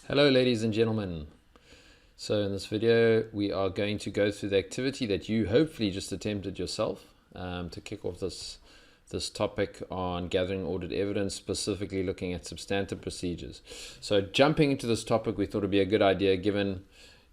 Hello ladies and gentlemen. So in this video we are going to go through the activity that you hopefully just attempted yourself to kick off this topic on gathering audit evidence, specifically looking at substantive procedures. So jumping into this topic, we thought it would be a good idea, given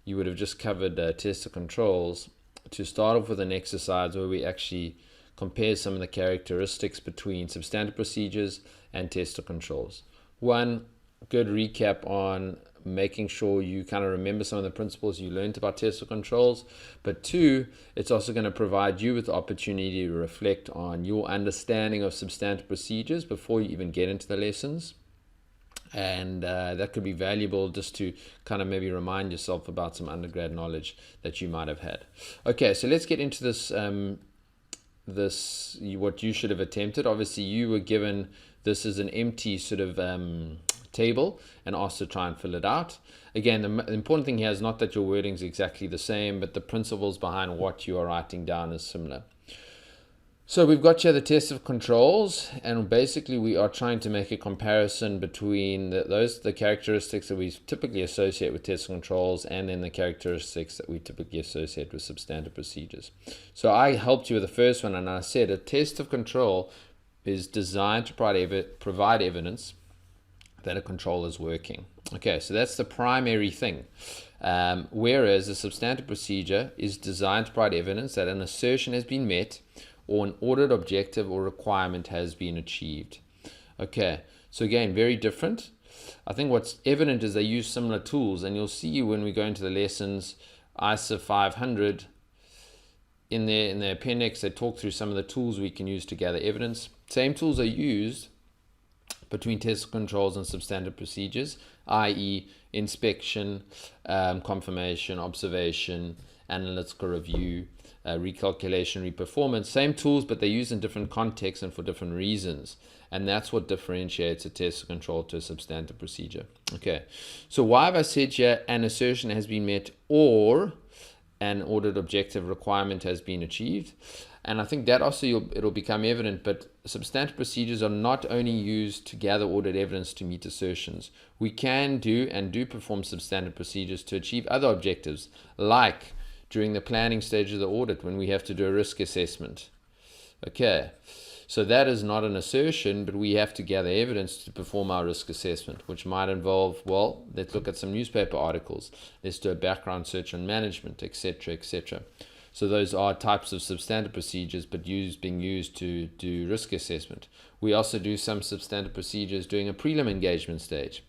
you would have just covered test of controls, to start off with an exercise where we actually compare some of the characteristics between substantive procedures and test of controls. One, good recap on making sure you kind of remember some of the principles you learned about test of controls. But two, it's also going to provide you with the opportunity to reflect on your understanding of substantive procedures before you even get into the lessons. And that could be valuable just to kind of maybe remind yourself about some undergrad knowledge that you might have had. Okay, so let's get into this what you should have attempted. Obviously you were given this as an empty sort of table and asked to try and fill it out. Again, the important thing here is not that your wording is exactly the same, but the principles behind what you are writing down is similar. So we've got here the test of controls, and basically we are trying to make a comparison between the characteristics that we typically associate with test of controls and then the characteristics that we typically associate with substantive procedures. So I helped you with the first one, and I said a test of control is designed to provide evidence that a control is working. Okay, so that's the primary thing. Whereas a substantive procedure is designed to provide evidence that an assertion has been met or an audit objective or requirement has been achieved. Okay, so again, very different. I think what's evident is they use similar tools, and you'll see when we go into the lessons, ISA 500, in the appendix, they talk through some of the tools we can use to gather evidence. Same tools are used between test controls and substantive procedures, i.e. inspection, confirmation, observation, analytical review, recalculation, reperformance. Same tools, but they're used in different contexts and for different reasons. And that's what differentiates a test control to a substantive procedure. Okay, so why have I said here an assertion has been met or an audit objective requirement has been achieved? And I think that also it'll become evident, but substantive procedures are not only used to gather audit evidence to meet assertions. We can do and do perform substantive procedures to achieve other objectives, like during the planning stage of the audit when we have to do a risk assessment. Okay, so that is not an assertion, but we have to gather evidence to perform our risk assessment, which might involve, well, let's look at some newspaper articles, let's do a background search on management, etc., etc. So those are types of substantive procedures, but being used to do risk assessment. We also do some substantive procedures during a prelim engagement stage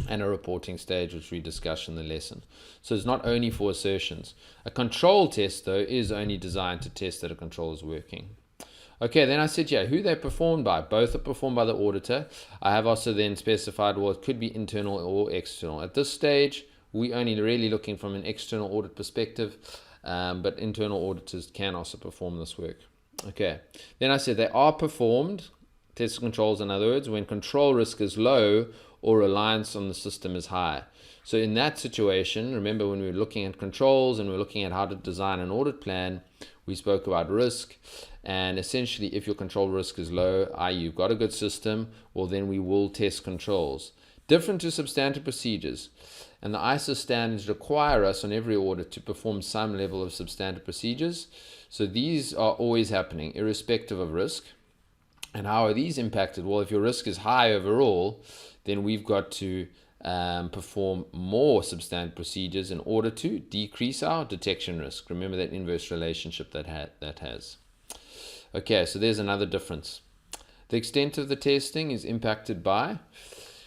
and a reporting stage, which we discuss in the lesson. So it's not only for assertions. A control test, though, is only designed to test that a control is working. Okay, then I said, yeah, who they're performed by. Both are performed by the auditor. I have also then specified, well, it could be internal or external. At this stage, we're only really looking from an external audit perspective, but internal auditors can also perform this work. Okay, then I said they are performed, test controls in other words, when control risk is low or reliance on the system is high. So in that situation, remember when we were looking at controls and we were looking at how to design an audit plan, we spoke about risk, and essentially if your control risk is low, i.e. you've got a good system, well then we will test controls. Different to substantive procedures. And the ISA standards require us on every audit to perform some level of substantive procedures. So these are always happening, irrespective of risk. And how are these impacted? Well, if your risk is high overall, then we've got to perform more substantive procedures in order to decrease our detection risk. Remember that inverse relationship that has. Okay, so there's another difference. The extent of the testing is impacted by,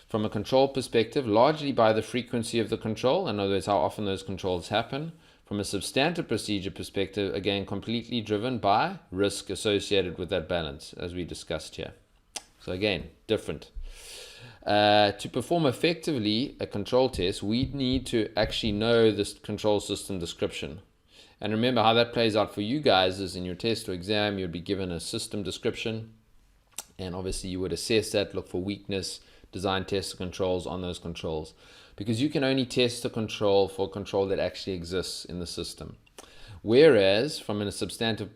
from a control perspective, largely by the frequency of the control, in other words, how often those controls happen. From a substantive procedure perspective, again, completely driven by risk associated with that balance, as we discussed here. So again, different. To perform effectively a control test, we need to actually know this control system description. And remember how that plays out for you guys is in your test or exam, you'd be given a system description, and obviously you would assess that, look for weakness, design test controls on those controls, because you can only test the control for a control that actually exists in the system. Whereas from a substantive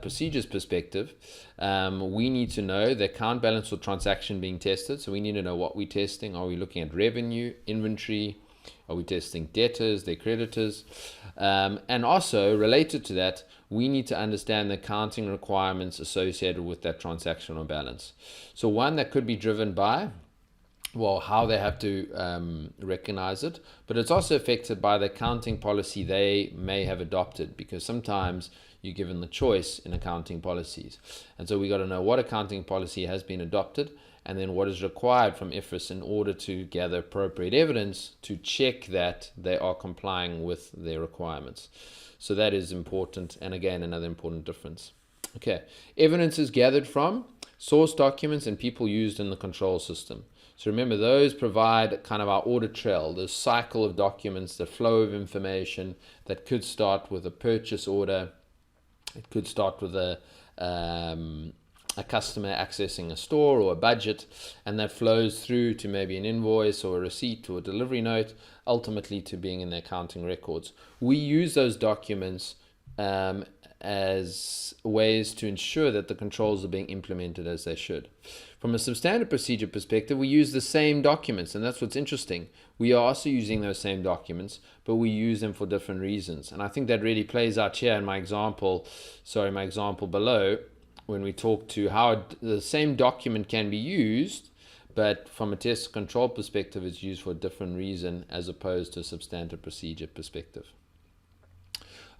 procedures perspective, we need to know the account balance or transaction being tested. So we need to know what we're testing. Are we looking at revenue, inventory? Are we testing debtors, their creditors? And also, related to that, we need to understand the accounting requirements associated with that transaction or balance. So one that could be driven by, well, how they have to recognize it, but it's also affected by the accounting policy they may have adopted, because sometimes you're given the choice in accounting policies. And so we got to know what accounting policy has been adopted, and then what is required from IFRS in order to gather appropriate evidence to check that they are complying with their requirements. So that is important, and again, another important difference. Okay, evidence is gathered from source documents and people used in the control system. So remember, those provide kind of our audit trail, the cycle of documents, the flow of information that could start with a purchase order. It could start with a customer accessing a store or a budget, and that flows through to maybe an invoice or a receipt or a delivery note, ultimately to being in the accounting records. We use those documents as ways to ensure that the controls are being implemented as they should. From a substandard procedure perspective, we use the same documents, and that's what's interesting. We are also using those same documents, but we use them for different reasons. And I think that really plays out here in my example below, when we talk to how the same document can be used, but from a test control perspective, it's used for a different reason as opposed to a substantive procedure perspective.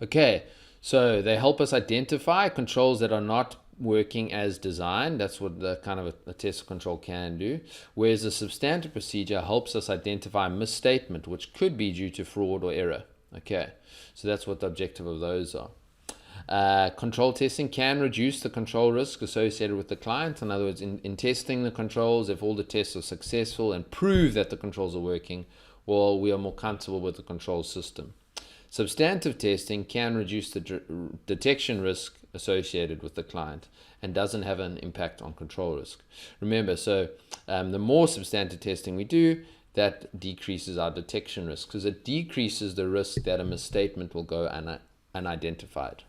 Okay, so they help us identify controls that are not working as designed. That's what the kind of a test control can do. Whereas a substantive procedure helps us identify misstatement, which could be due to fraud or error. Okay, so that's what the objective of those are. Control testing can reduce the control risk associated with the client. In other words, in testing the controls, if all the tests are successful and prove that the controls are working, well, we are more comfortable with the control system. Substantive testing can reduce the detection risk associated with the client and doesn't have an impact on control risk. Remember, so the more substantive testing we do, that decreases our detection risk, because it decreases the risk that a misstatement will go unidentified.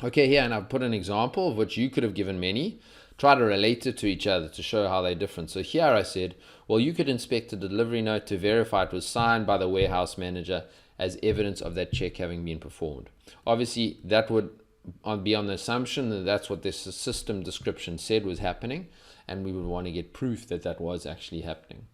Okay, here, and I've put an example of which you could have given many. Try to relate it to each other to show how they're different. So here I said, well, you could inspect a delivery note to verify it was signed by the warehouse manager as evidence of that check having been performed. Obviously, that would be on the assumption that that's what this system description said was happening, and we would want to get proof that that was actually happening.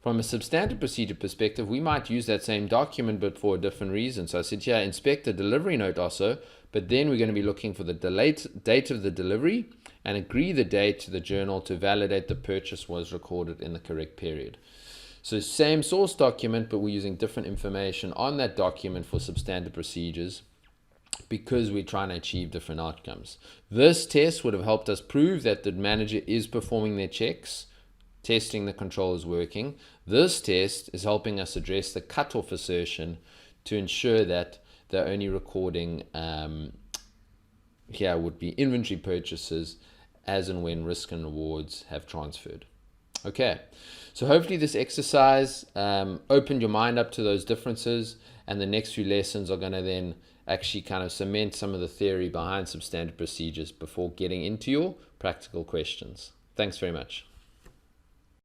From a substantive procedure perspective, we might use that same document, but for a different reason. So I said, yeah, inspect the delivery note also, but then we're going to be looking for the date of the delivery and agree the date to the journal to validate the purchase was recorded in the correct period. So same source document, but we're using different information on that document for substantive procedures because we're trying to achieve different outcomes. This test would have helped us prove that the manager is performing their checks, testing the control is working. This test is helping us address the cutoff assertion to ensure that they're only recording, here would be inventory purchases as and when risk and rewards have transferred. Okay, so hopefully this exercise opened your mind up to those differences, and the next few lessons are going to then actually kind of cement some of the theory behind substantive procedures before getting into your practical questions. Thanks very much.